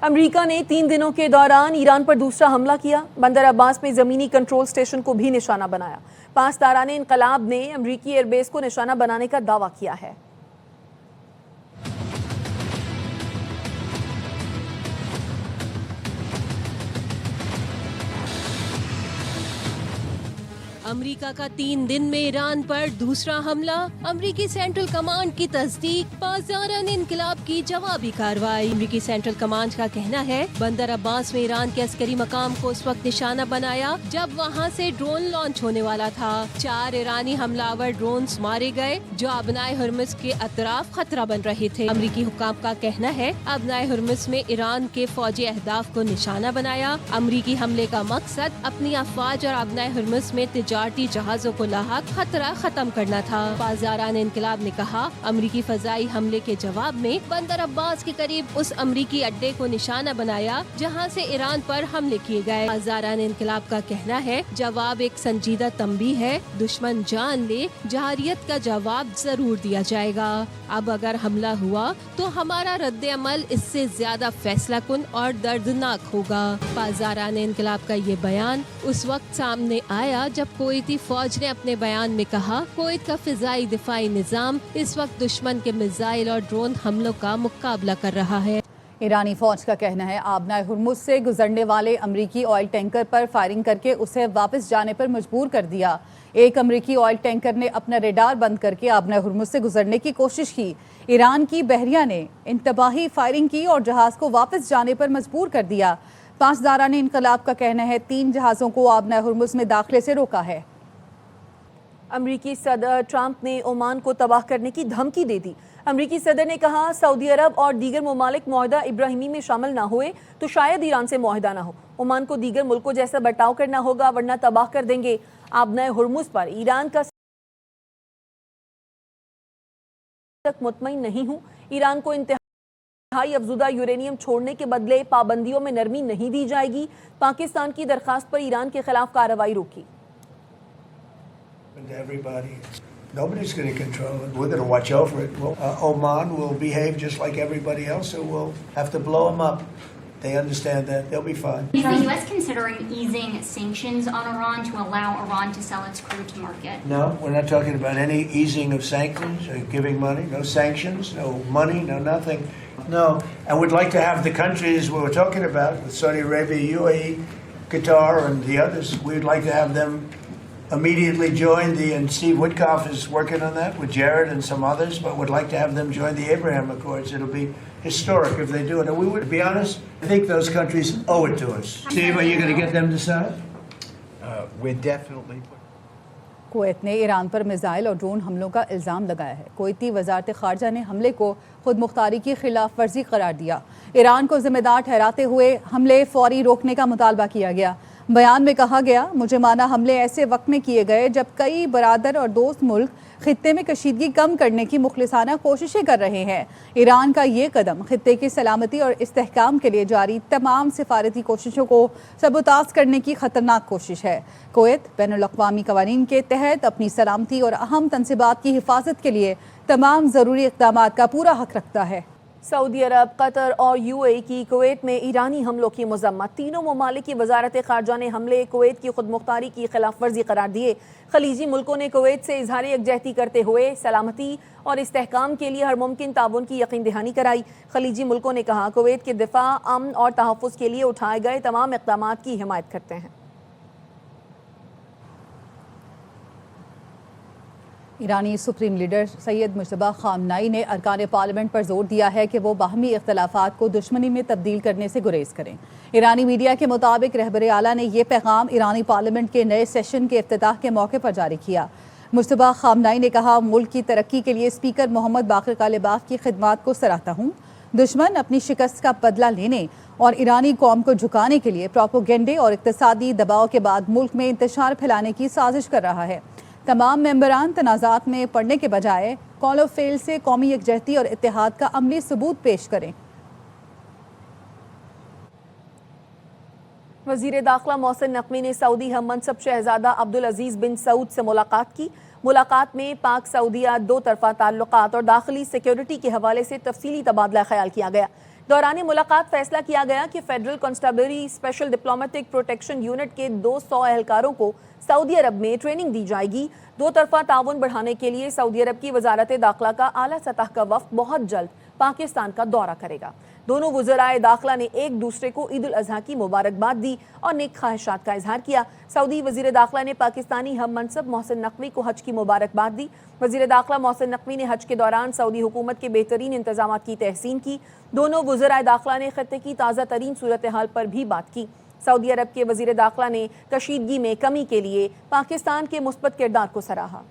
امریکہ نے 3 دنوں کے دوران ایران پر دوسرا حملہ کیا۔ بندر عباس میں زمینی کنٹرول سٹیشن کو بھی نشانہ بنایا۔ پاسداران انقلاب نے امریکی ایئر بیس کو نشانہ بنانے کا دعویٰ کیا ہے۔ امریکہ کا 3 دن میں ایران پر دوسرا حملہ، امریکی سینٹرل کمانڈ کی تصدیق، پاسداران انقلاب کی جوابی کارروائی۔ امریکی سینٹرل کمانڈ کا کہنا ہے بندر عباس میں ایران کے عسکری مقام کو اس وقت نشانہ بنایا جب وہاں سے ڈرون لانچ ہونے والا تھا۔ 4 ایرانی حملہ آور ڈرونز مارے گئے جو ابنائے ہرمز کے اطراف خطرہ بن رہے تھے۔ امریکی حکام کا کہنا ہے ابنائے ہرمز میں ایران کے فوجی اہداف کو نشانہ بنایا۔ امریکی حملے کا مقصد اپنی افواج اور ابنائے ہرمز میں تجارتی جہازوں کو لاحق خطرہ ختم کرنا تھا۔ پاسداران انقلاب نے کہا امریکی فضائی حملے کے جواب میں بندر عباس کے قریب اس امریکی اڈے کو نشانہ بنایا جہاں سے ایران پر حملے کیے گئے۔ پاسداران انقلاب کا کہنا ہے جواب ایک سنجیدہ تنبیہ ہے، دشمن جان لے جارحیت کا جواب ضرور دیا جائے گا۔ اب اگر حملہ ہوا تو ہمارا رد عمل اس سے زیادہ فیصلہ کن اور دردناک ہوگا۔ پاسداران انقلاب کا یہ بیان اس وقت سامنے آیا جب کویتی فوج نے اپنے بیان میں کہا کویت کا فضائی دفاعی نظام اس وقت دشمن کے میزائل اور ڈرون حملوں کا مقابلہ کر رہا ہے۔ ایرانی فوج کا کہنا ہے آبنائے ہرمز سے گزرنے والے امریکی آئل ٹینکر پر فائرنگ کر کے اسے واپس جانے پر مجبور کر دیا۔ ایک امریکی آئل ٹینکر نے اپنا ریڈار بند کر کے آبنائے ہرمز سے گزرنے کی کوشش کی۔ ایران کی بحریہ نے انتباہی فائرنگ کی اور جہاز کو واپس جانے پر مجبور کر دیا۔ پاسداران انقلاب کا کہنا ہے 3 جہازوں کو آبنائے ہرمز میں داخلے سے روکا ہے۔ امریکی صدر ٹرمپ نے عمان کو تباہ کرنے کی دھمکی دے دی۔ امریکی صدر نے کہا سعودی عرب اور دیگر ممالک معاہدہ ابراہیمی میں شامل نہ ہوئے تو شاید ایران سے معاہدہ نہ ہو۔ عمان کو دیگر ملکوں جیسا برتاؤ کرنا ہوگا ورنہ تباہ کر دیں گے۔ آبنائے ہرمز پر ایران کا تک مطمئن نہیں ہوں۔ ایران کو انتہائی افزودہ یورینیم چھوڑنے کے بدلے پابندیوں میں نرمی نہیں دی جائے گی۔ پاکستان کی درخواست پر ایران کے خلاف کارروائی روکی۔ Everybody, nobody's going to control it. We're going to watch over it. Oman will behave just like everybody else, so we'll have to blow them up. They understand that. They'll be fine. Is the U.S. considering easing sanctions on Iran to allow Iran to sell its crude to market? No, we're not talking about any easing of sanctions or giving money. No sanctions, no money, no nothing. No, and we'd like to have the countries we were talking about, with Saudi Arabia, UAE, Qatar, and the others, we'd like to have them immediately join and Steve Witkoff is working on that with Jared and some others, but would like to have them join the Abraham Accords. It'll be historic if they do it. And we would, to be honest, I think those countries owe it to us. Steve, are you going to get them to sign it? We're definitely. Kuwait نے ایران پر missile اور drone حملوں کا الزام لگایا ہے۔ کویتی وزارت خارجہ نے حملے کو خود مختاری کی خلاف ورزی قرار دیا۔ ایران کو ذمہ دار ٹھہراتے ہوئے حملے فوری روکنے کا مطالبہ کیا گیا۔ بیان میں کہا گیا مجرمانہ حملے ایسے وقت میں کیے گئے جب کئی برادر اور دوست ملک خطے میں کشیدگی کم کرنے کی مخلصانہ کوششیں کر رہے ہیں۔ ایران کا یہ قدم خطے کی سلامتی اور استحکام کے لیے جاری تمام سفارتی کوششوں کو سبوتاژ کرنے کی خطرناک کوشش ہے۔ کویت بین الاقوامی قوانین کے تحت اپنی سلامتی اور اہم تنصیبات کی حفاظت کے لیے تمام ضروری اقدامات کا پورا حق رکھتا ہے۔ سعودی عرب، قطر اور UAE کی کویت میں ایرانی حملوں کی مذمت۔ تینوں ممالک کی وزارت خارجہ نے حملے کویت کی خود مختاری کی خلاف ورزی قرار دیے۔ خلیجی ملکوں نے کویت سے اظہار یکجہتی کرتے ہوئے سلامتی اور استحکام کے لیے ہر ممکن تعاون کی یقین دہانی کرائی۔ خلیجی ملکوں نے کہا کویت کے دفاع، امن اور تحفظ کے لیے اٹھائے گئے تمام اقدامات کی حمایت کرتے ہیں۔ ایرانی سپریم لیڈر سید مجتبی خامنائی نے ارکان پارلیمنٹ پر زور دیا ہے کہ وہ باہمی اختلافات کو دشمنی میں تبدیل کرنے سے گریز کریں۔ ایرانی میڈیا کے مطابق رہبر اعلیٰ نے یہ پیغام ایرانی پارلیمنٹ کے نئے سیشن کے افتتاح کے موقع پر جاری کیا۔ مجتبی خامنائی نے کہا ملک کی ترقی کے لیے اسپیکر محمد باقر کالباف کی خدمات کو سراہتا ہوں۔ دشمن اپنی شکست کا بدلہ لینے اور ایرانی قوم کو جھکانے کے لیے پروپیگنڈے اور اقتصادی دباؤ کے بعد ملک میں انتشار پھیلانے کی سازش کر رہا ہے۔ تمام ممبران تنازعات میں پڑنے کے بجائے کال آف فیل سے قومی یکجہتی اور اتحاد کا عملی ثبوت پیش کریں۔ وزیر داخلہ محسن نقوی نے سعودی ہم منصب شہزادہ عبدالعزیز بن سعود سے ملاقات کی۔ ملاقات میں پاک سعودیہ دو طرفہ تعلقات اور داخلی سیکیورٹی کے حوالے سے تفصیلی تبادلہ خیال کیا گیا۔ دوران ملاقات فیصلہ کیا گیا کہ federal constabulary special diplomatic protection unit کے 200 اہلکاروں کو سعودی عرب میں ٹریننگ دی جائے گی۔ دو طرفہ تعاون بڑھانے کے لیے سعودی عرب کی وزارت داخلہ کا اعلیٰ سطح کا وفد بہت جلد پاکستان کا دورہ کرے گا۔ دونوں وزرائے داخلہ نے ایک دوسرے کو عید الاضحیٰ کی مبارکباد دی اور نیک خواہشات کا اظہار کیا۔ سعودی وزیر داخلہ نے پاکستانی ہم منصب محسن نقوی کو حج کی مبارکباد دی۔ وزیر داخلہ محسن نقوی نے حج کے دوران سعودی حکومت کے بہترین انتظامات کی تحسین کی۔ دونوں وزرائے داخلہ نے خطے کی تازہ ترین صورتحال پر بھی بات کی۔ سعودی عرب کے وزیر داخلہ نے کشیدگی میں کمی کے لیے پاکستان کے مثبت کردار کو سراہا۔